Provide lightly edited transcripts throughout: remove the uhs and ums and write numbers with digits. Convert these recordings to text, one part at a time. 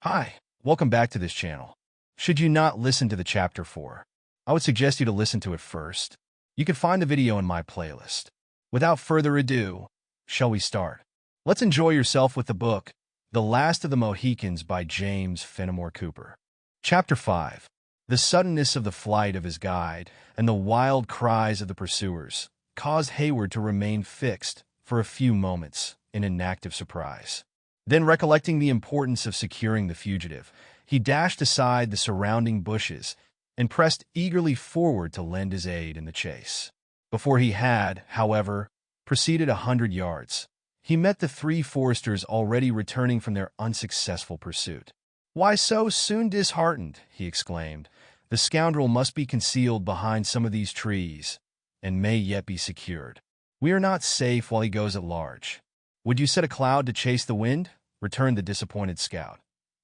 Hi, welcome back to this channel. Should you not listen to the chapter 4, I would suggest you to listen to it first. You can find the video in my playlist. Without further ado, shall we start? Let's enjoy yourself with the book, The Last of the Mohicans by James Fenimore Cooper. Chapter 5. The suddenness of the flight of his guide and the wild cries of the pursuers caused Hayward to remain fixed for a few moments in inactive surprise. Then, recollecting the importance of securing the fugitive, he dashed aside the surrounding bushes and pressed eagerly forward to lend his aid in the chase. Before he had, however, proceeded 100 yards, he met the 3 foresters already returning from their unsuccessful pursuit. "Why so soon disheartened?" he exclaimed. "The scoundrel must be concealed behind some of these trees, and may yet be secured. We are not safe while he goes at large." "Would you set a cloud to chase the wind?" returned the disappointed scout.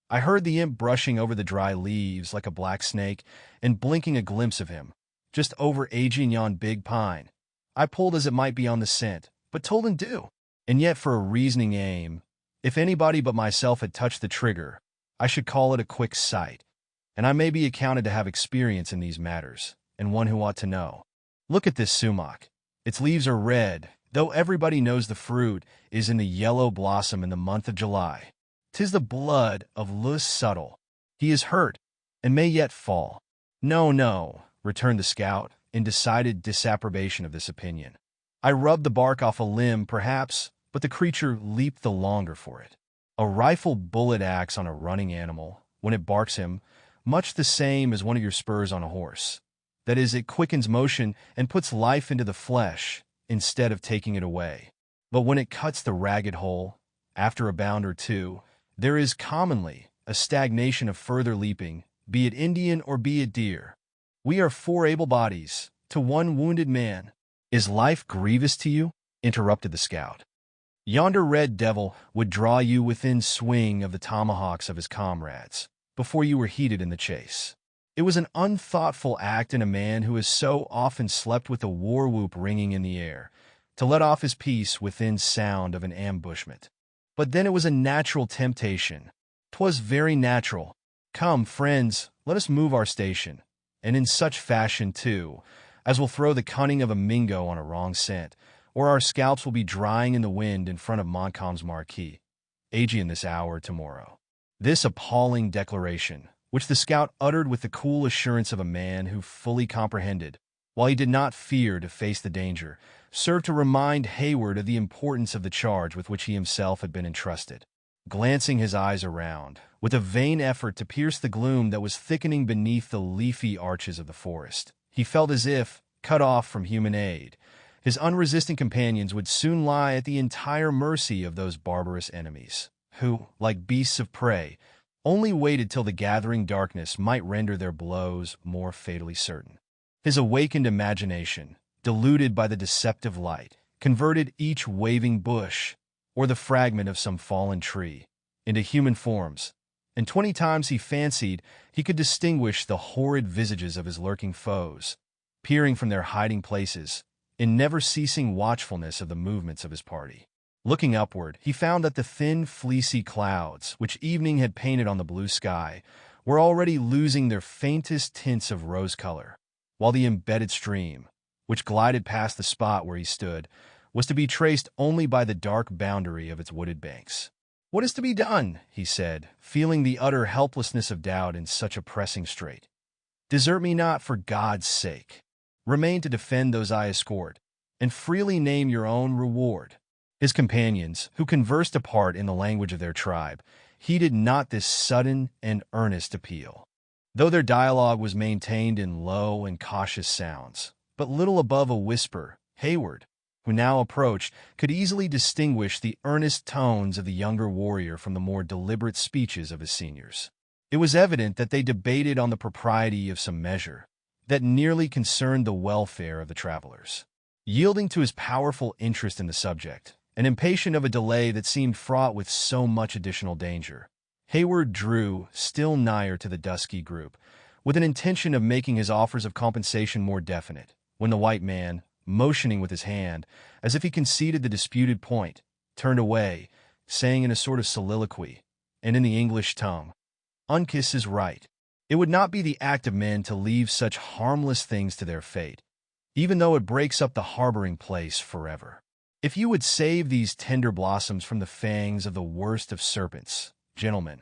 "I heard the imp brushing over the dry leaves like a black snake and blinking a glimpse of him, just over aging yon big pine. I pulled as it might be on the scent, but told him do. And yet for a reasoning aim, if anybody but myself had touched the trigger, I should call it a quick sight, and I may be accounted to have experience in these matters, and one who ought to know. Look at this sumac. Its leaves are red, though everybody knows the fruit is in the yellow blossom in the month of July. 'Tis the blood of Lus Subtle. He is hurt, and may yet fall." "No, no," returned the scout, in decided disapprobation of this opinion. "I rubbed the bark off a limb, perhaps, but the creature leaped the longer for it. A rifle bullet acts on a running animal, when it barks him, much the same as one of your spurs on a horse. That is, it quickens motion and puts life into the flesh, instead of taking it away. But when it cuts the ragged hole, after a bound or two, there is commonly a stagnation of further leaping, be it Indian or be it deer. We are 4 able bodies to 1 wounded man." "Is life grievous to you?" interrupted the scout. "Yonder red devil would draw you within swing of the tomahawks of his comrades, before you were heated in the chase. It was an unthoughtful act in a man who has so often slept with the war whoop ringing in the air, to let off his piece within sound of an ambushment. But then it was a natural temptation. 'Twas very natural. Come, friends, let us move our station, and in such fashion, too, as will throw the cunning of a Mingo on a wrong scent, or our scalps will be drying in the wind in front of Montcalm's marquee, Aegean this hour tomorrow." This appalling declaration, which the scout uttered with the cool assurance of a man who fully comprehended, while he did not fear to face the danger, served to remind Hayward of the importance of the charge with which he himself had been entrusted. Glancing his eyes around, with a vain effort to pierce the gloom that was thickening beneath the leafy arches of the forest, he felt as if, cut off from human aid, his unresisting companions would soon lie at the entire mercy of those barbarous enemies, who, like beasts of prey, only waited till the gathering darkness might render their blows more fatally certain. His awakened imagination, deluded by the deceptive light, converted each waving bush, or the fragment of some fallen tree, into human forms, and 20 times he fancied he could distinguish the horrid visages of his lurking foes, peering from their hiding places, in never-ceasing watchfulness of the movements of his party. Looking upward, he found that the thin, fleecy clouds, which evening had painted on the blue sky, were already losing their faintest tints of rose color, while the embedded stream, which glided past the spot where he stood, was to be traced only by the dark boundary of its wooded banks. "What is to be done?" he said, feeling the utter helplessness of doubt in such a pressing strait. "Desert me not, for God's sake. Remain to defend those I escort, and freely name your own reward." His companions, who conversed apart in the language of their tribe, heeded not this sudden and earnest appeal, though their dialogue was maintained in low and cautious sounds, but little above a whisper. Hayward, who now approached, could easily distinguish the earnest tones of the younger warrior from the more deliberate speeches of his seniors. It was evident that they debated on the propriety of some measure that nearly concerned the welfare of the travelers. Yielding to his powerful interest in the subject, and impatient of a delay that seemed fraught with so much additional danger, Hayward drew still nigher to the dusky group, with an intention of making his offers of compensation more definite, when the white man, motioning with his hand, as if he conceded the disputed point, turned away, saying in a sort of soliloquy, and in the English tongue, Uncas is right. It would not be the act of men to leave such harmless things to their fate, even though it breaks up the harboring place forever. If you would save these tender blossoms from the fangs of the worst of serpents, gentlemen,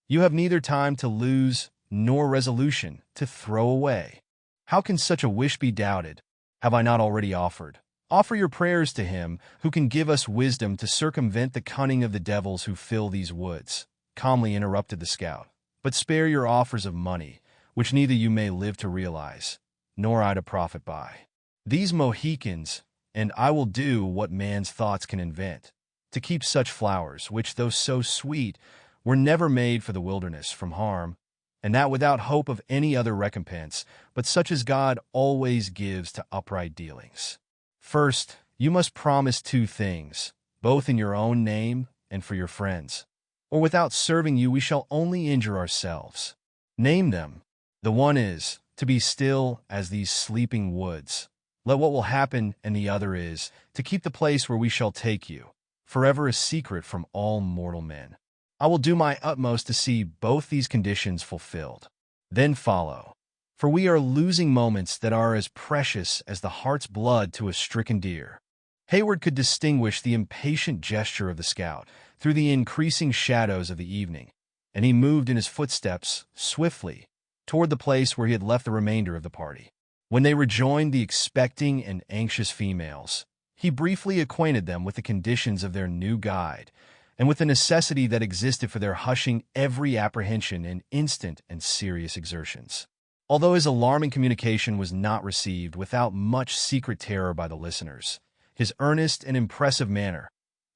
you have neither time to lose nor resolution to throw away. How can such a wish be doubted? Have I not already offered? Offer your prayers to him who can give us wisdom to circumvent the cunning of the devils who fill these woods, calmly interrupted the scout. But spare your offers of money, which neither you may live to realize, nor I to profit by. These Mohicans, and I will do what man's thoughts can invent, to keep such flowers, which, though so sweet, were never made for the wilderness, from harm, and that without hope of any other recompense, but such as God always gives to upright dealings. First, you must promise 2 things, both in your own name and for your friends, or without serving you we shall only injure ourselves. Name them. The one is, to be still as these sleeping woods. Let what will happen, and the other is, to keep the place where we shall take you, forever a secret from all mortal men. I will do my utmost to see both these conditions fulfilled. Then follow. For we are losing moments that are as precious as the heart's blood to a stricken deer. Hayward could distinguish the impatient gesture of the scout through the increasing shadows of the evening, and he moved in his footsteps swiftly toward the place where he had left the remainder of the party. When they rejoined the expecting and anxious females, he briefly acquainted them with the conditions of their new guide, and with the necessity that existed for their hushing every apprehension in instant and serious exertions. Although his alarming communication was not received without much secret terror by the listeners, his earnest and impressive manner,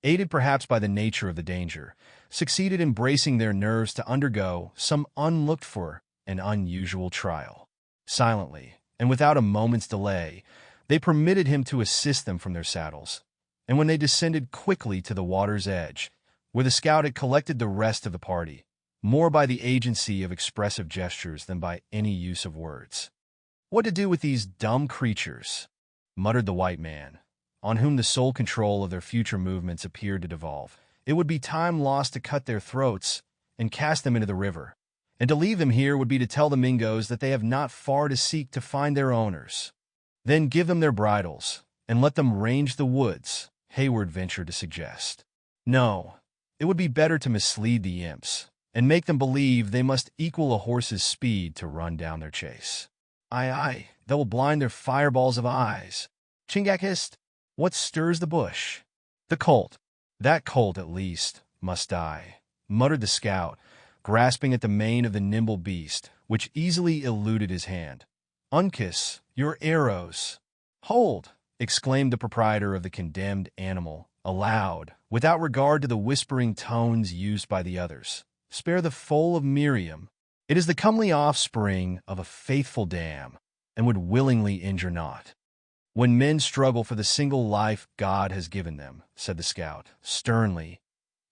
aided perhaps by the nature of the danger, succeeded in bracing their nerves to undergo some unlooked-for and unusual trial. Silently, and without a moment's delay, they permitted him to assist them from their saddles, and when they descended quickly to the water's edge, where the scout had collected the rest of the party, more by the agency of expressive gestures than by any use of words. "What to do with these dumb creatures?" muttered the white man, on whom the sole control of their future movements appeared to devolve. "It would be time lost to cut their throats and cast them into the river, and to leave them here would be to tell the Mingoes that they have not far to seek to find their owners. Then give them their bridles, and let them range the woods," Hayward ventured to suggest. "No, it would be better to mislead the imps, and make them believe they must equal a horse's speed to run down their chase. Aye, that will blind their fireballs of eyes. Chingachgook, what stirs the bush?" "The colt. That colt, at least, must die," muttered the scout, grasping at the mane of the nimble beast, which easily eluded his hand. "Uncas, your arrows!" "Hold!" exclaimed the proprietor of the condemned animal, aloud, without regard to the whispering tones used by the others. "Spare the foal of Miriam. It is the comely offspring of a faithful dam, and would willingly injure naught." "When men struggle for the single life God has given them," said the scout, sternly,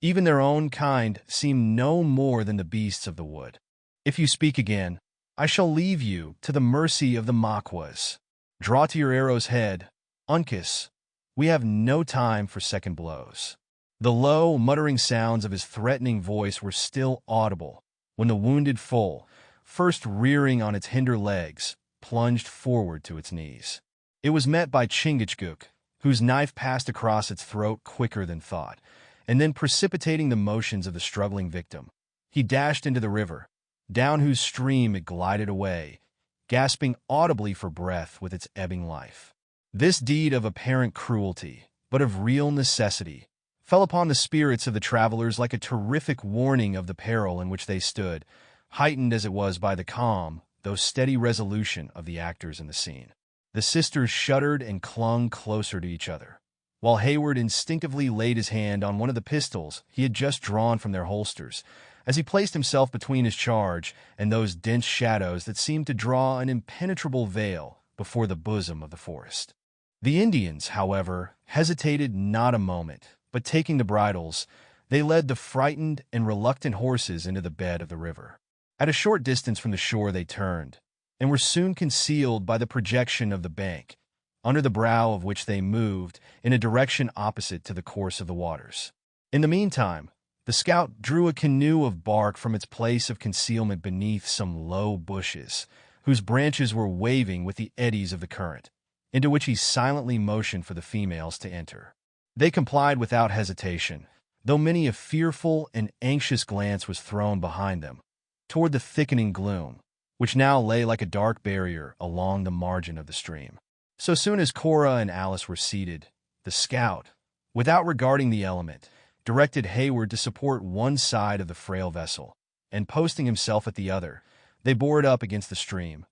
"even their own kind seem no more than the beasts of the wood. If you speak again, I shall leave you to the mercy of the Maquas. Draw to your arrow's head, Uncas. We have no time for second blows." The low, muttering sounds of his threatening voice were still audible when the wounded foal, first rearing on its hinder legs, plunged forward to its knees. It was met by Chingachgook, whose knife passed across its throat quicker than thought, and then precipitating the motions of the struggling victim, he dashed into the river, down whose stream it glided away, gasping audibly for breath with its ebbing life. This deed of apparent cruelty, but of real necessity, fell upon the spirits of the travelers like a terrific warning of the peril in which they stood, heightened as it was by the calm, though steady resolution of the actors in the scene. The sisters shuddered and clung closer to each other, while Hayward instinctively laid his hand on one of the pistols he had just drawn from their holsters, as he placed himself between his charge and those dense shadows that seemed to draw an impenetrable veil before the bosom of the forest. The Indians, however, hesitated not a moment, but taking the bridles, they led the frightened and reluctant horses into the bed of the river. At a short distance from the shore they turned, and were soon concealed by the projection of the bank, under the brow of which they moved in a direction opposite to the course of the waters. In the meantime, The scout drew a canoe of bark from its place of concealment beneath some low bushes, whose branches were waving with the eddies of the current, into which he silently motioned for the females to enter. They complied without hesitation, though many a fearful and anxious glance was thrown behind them, toward the thickening gloom, which now lay like a dark barrier along the margin of the stream. So soon as Cora and Alice were seated, the scout, without regarding the element, directed Hayward to support one side of the frail vessel, and posting himself at the other, they bore it up against the stream,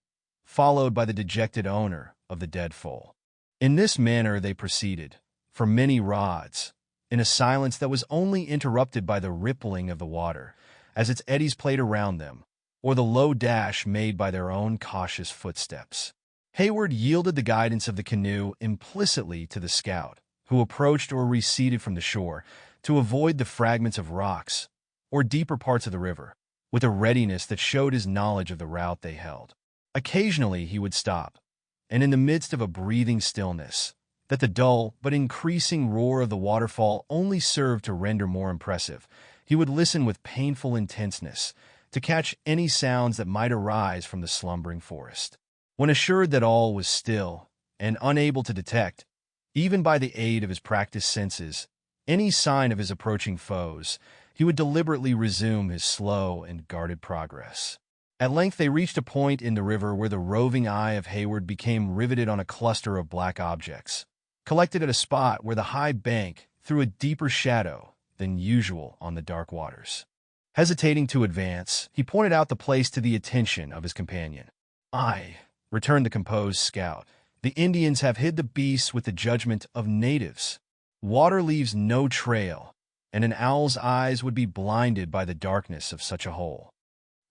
followed by the dejected owner of the dead foal. In this manner they proceeded, for many rods, in a silence that was only interrupted by the rippling of the water, as its eddies played around them, or the low dash made by their own cautious footsteps. Hayward yielded the guidance of the canoe implicitly to the scout, who approached or receded from the shore to avoid the fragments of rocks or deeper parts of the river, with a readiness that showed his knowledge of the route they held. Occasionally he would stop, and in the midst of a breathing stillness, that the dull but increasing roar of the waterfall only served to render more impressive, he would listen with painful intenseness to catch any sounds that might arise from the slumbering forest. When assured that all was still, and unable to detect, even by the aid of his practiced senses, any sign of his approaching foes, he would deliberately resume his slow and guarded progress. At length they reached a point in the river where the roving eye of Hayward became riveted on a cluster of black objects, collected at a spot where the high bank threw a deeper shadow than usual on the dark waters. Hesitating to advance, he pointed out the place to the attention of his companion. "Aye," returned the composed scout, "the Indians have hid the beasts with the judgment of natives. Water leaves no trail, and an owl's eyes would be blinded by the darkness of such a hole."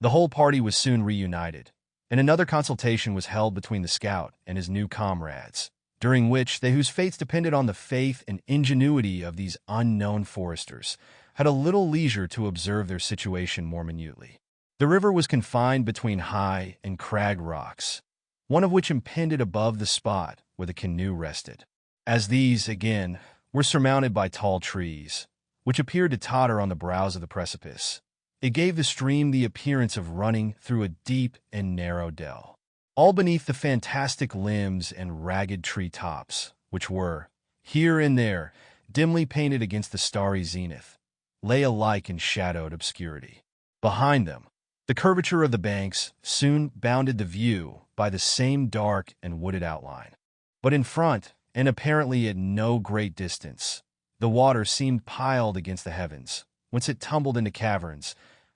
The whole party was soon reunited, and another consultation was held between the scout and his new comrades, during which they whose fates depended on the faith and ingenuity of these unknown foresters had a little leisure to observe their situation more minutely. The river was confined between high and crag rocks, one of which impended above the spot where the canoe rested. As these, again, were surmounted by tall trees, which appeared to totter on the brows of the precipice, it gave the stream the appearance of running through a deep and narrow dell. All beneath the fantastic limbs and ragged tree tops, which were, here and there, dimly painted against the starry zenith, lay alike in shadowed obscurity. Behind them, the curvature of the banks soon bounded the view by the same dark and wooded outline. But in front, and apparently at no great distance, the water seemed piled against the heavens, whence it tumbled into caverns,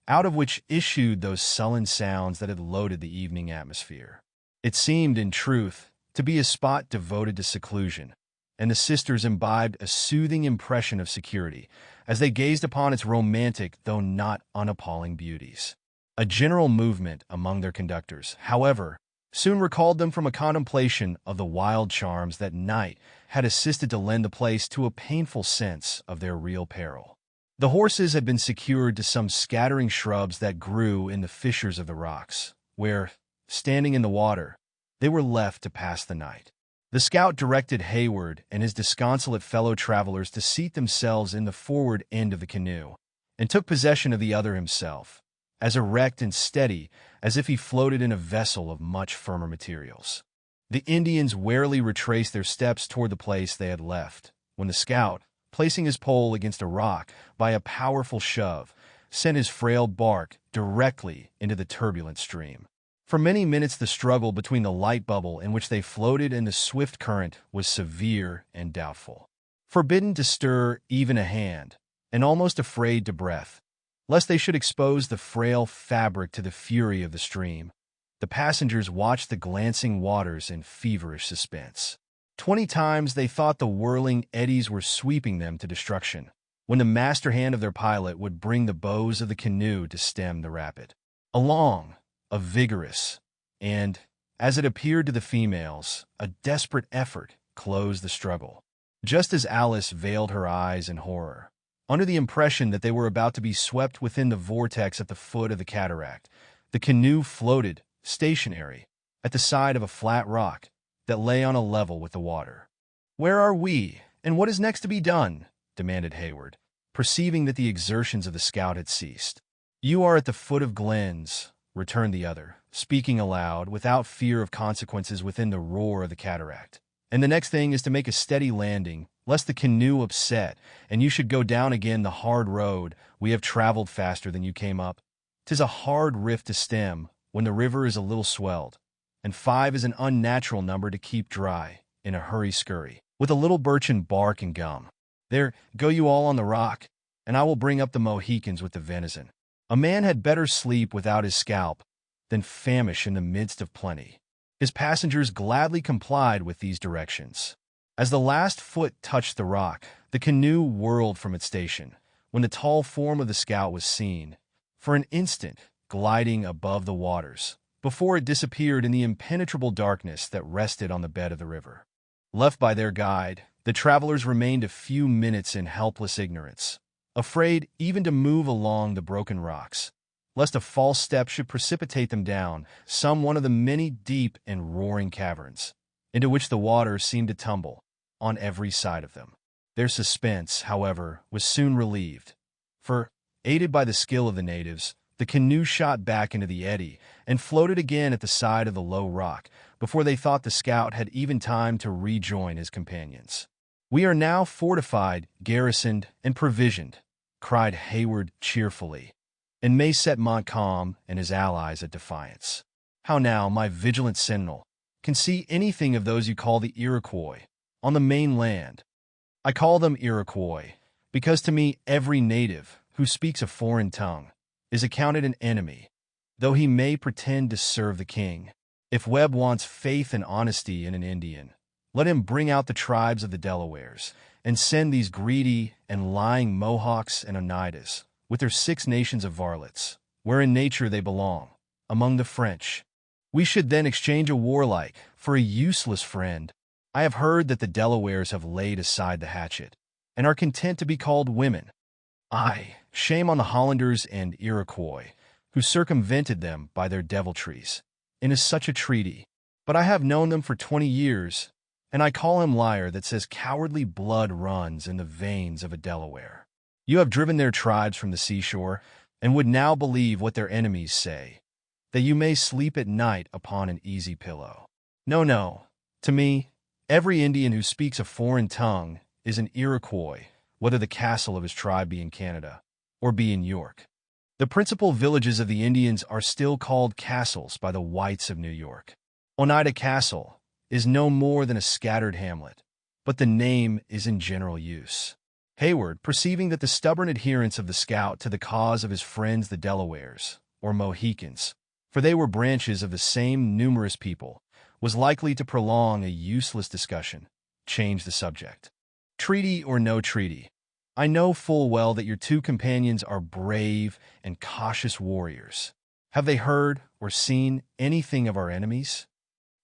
out of which issued those sullen sounds that had loaded the evening atmosphere. It seemed, in truth, to be a spot devoted to seclusion, and the sisters imbibed a soothing impression of security as they gazed upon its romantic though not unappalling beauties. A general movement among their conductors, however, soon recalled them from a contemplation of the wild charms that night had assisted to lend the place to a painful sense of their real peril. The horses had been secured to some scattering shrubs that grew in the fissures of the rocks, where, standing in the water, they were left to pass the night. The scout directed Hayward and his disconsolate fellow travelers to seat themselves in the forward end of the canoe, and took possession of the other himself, as erect and steady as if he floated in a vessel of much firmer materials. The Indians warily retraced their steps toward the place they had left, when the scout, placing his pole against a rock by a powerful shove, sent his frail bark directly into the turbulent stream. For many minutes the struggle between the light bubble in which they floated and the swift current was severe and doubtful. Forbidden to stir even a hand, and almost afraid to breath, lest they should expose the frail fabric to the fury of the stream, the passengers watched the glancing waters in feverish suspense. 20 times they thought the whirling eddies were sweeping them to destruction, when the master hand of their pilot would bring the bows of the canoe to stem the rapid. A long, a vigorous, and, as it appeared to the females, a desperate effort closed the struggle. Just as Alice veiled her eyes in horror, under the impression that they were about to be swept within the vortex at the foot of the cataract, the canoe floated, stationary, at the side of a flat rock that lay on a level with the water. "Where are we, and what is next to be done?" demanded Hayward, perceiving that the exertions of the scout had ceased. "You are at the foot of glens," returned the other, speaking aloud, without fear of consequences within the roar of the cataract. "And the next thing is to make a steady landing, lest the canoe upset, and you should go down again the hard road. We have traveled faster than you came up. 'Tis a hard rift to stem, when the river is a little swelled, and 5 is an unnatural number to keep dry, in a hurry-scurry, with a little birchen bark and gum. There, go you all on the rock, and I will bring up the Mohicans with the venison. A man had better sleep without his scalp than famish in the midst of plenty." His passengers gladly complied with these directions. As the last foot touched the rock, the canoe whirled from its station, when the tall form of the scout was seen, for an instant, gliding above the waters, before it disappeared in the impenetrable darkness that rested on the bed of the river. Left by their guide, the travelers remained a few minutes in helpless ignorance, afraid even to move along the broken rocks, lest a false step should precipitate them down some one of the many deep and roaring caverns, into which the water seemed to tumble on every side of them. Their suspense, however, was soon relieved, for, aided by the skill of the natives, the canoe shot back into the eddy and floated again at the side of the low rock before they thought the scout had even time to rejoin his companions. "We are now fortified, garrisoned, and provisioned," cried Hayward cheerfully, "and may set Montcalm and his allies at defiance. How now, my vigilant sentinel, can see anything of those you call the Iroquois on the mainland?" "I call them Iroquois because to me every native who speaks a foreign tongue is accounted an enemy, though he may pretend to serve the king. If Webb wants faith and honesty in an Indian, let him bring out the tribes of the Delawares and send these greedy and lying Mohawks and Oneidas with their 6 nations of varlets, where in nature they belong, among the French. We should then exchange a warlike for a useless friend. I have heard that the Delawares have laid aside the hatchet, and are content to be called women. Aye, shame on the Hollanders and Iroquois, who circumvented them by their deviltries, in such a treaty. But I have known them for 20 years, and I call him liar that says cowardly blood runs in the veins of a Delaware. You have driven their tribes from the seashore, and would now believe what their enemies say, that you may sleep at night upon an easy pillow. No, no. To me, every Indian who speaks a foreign tongue is an Iroquois, whether the castle of his tribe be in Canada or be in York. The principal villages of the Indians are still called castles by the whites of New York. Oneida Castle is no more than a scattered hamlet, but the name is in general use. Hayward, perceiving that the stubborn adherence of the scout to the cause of his friends the Delawares, or Mohicans, for they were branches of the same numerous people, was likely to prolong a useless discussion, changed the subject. "Treaty or no treaty, I know full well that your 2 companions are brave and cautious warriors. Have they heard or seen anything of our enemies?"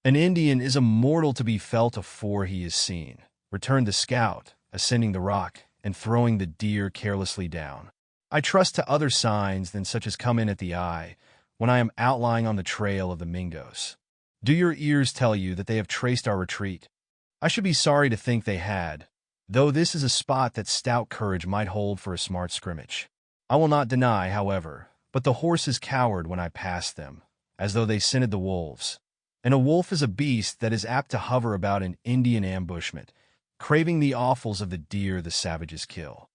"An Indian is a mortal to be felt afore he is seen," returned the scout, ascending the rock and throwing the deer carelessly down. "I trust to other signs than such as come in at the eye when I am outlying on the trail of the Mingos. Do your ears tell you that they have traced our retreat? I should be sorry to think they had, though this is a spot that stout courage might hold for a smart scrimmage. I will not deny, however, but the horses cowered when I passed them, as though they scented the wolves. And a wolf is a beast that is apt to hover about an Indian ambushment, craving the offals of the deer the savages kill.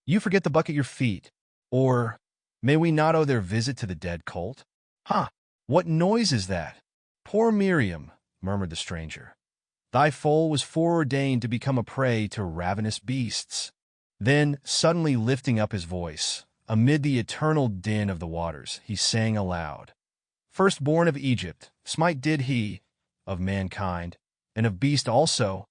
You forget the buck at your feet. Or, may we not owe their visit to the dead colt?" "Ha! What noise is that?" "Poor Miriam," murmured the stranger. "Thy foal was foreordained to become a prey to ravenous beasts." Then, suddenly lifting up his voice, amid the eternal din of the waters, he sang aloud, "Firstborn of Egypt, smite did he, of mankind, and of beast also,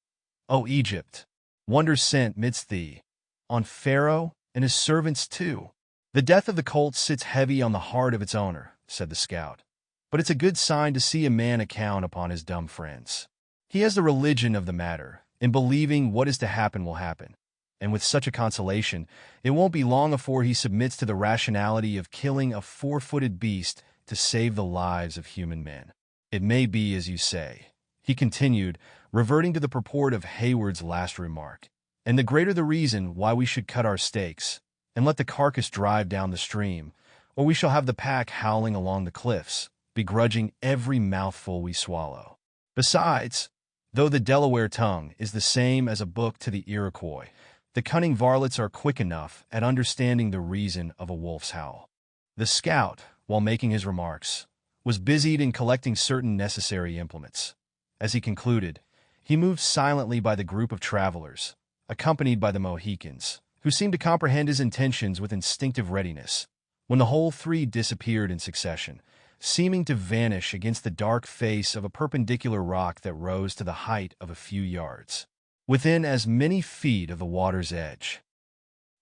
O Egypt, wonders sent midst thee, on Pharaoh and his servants too." "The death of the colt sits heavy on the heart of its owner," said the scout, "but it's a good sign to see a man account upon his dumb friends. He has the religion of the matter, in believing what is to happen will happen, and with such a consolation, it won't be long afore he submits to the rationality of killing a 4-footed beast to save the lives of human men. It may be as you say," he continued, reverting to the purport of Hayward's last remark, "and the greater the reason why we should cut our stakes, and let the carcass drive down the stream, or we shall have the pack howling along the cliffs, begrudging every mouthful we swallow. Besides, though the Delaware tongue is the same as a book to the Iroquois, the cunning varlets are quick enough at understanding the reason of a wolf's howl. The scout, while making his remarks, was busied in collecting certain necessary implements. As he concluded, he moved silently by the group of travelers, accompanied by the Mohicans, who seemed to comprehend his intentions with instinctive readiness, when the whole three disappeared in succession, seeming to vanish against the dark face of a perpendicular rock that rose to the height of a few yards, within as many feet of the water's edge.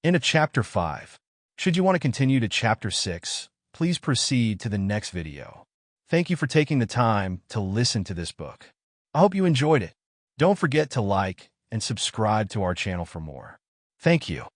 End of Chapter 5. Should you want to continue to Chapter 6, please proceed to the next video. Thank you for taking the time to listen to this book. I hope you enjoyed it. Don't forget to like and subscribe to our channel for more. Thank you.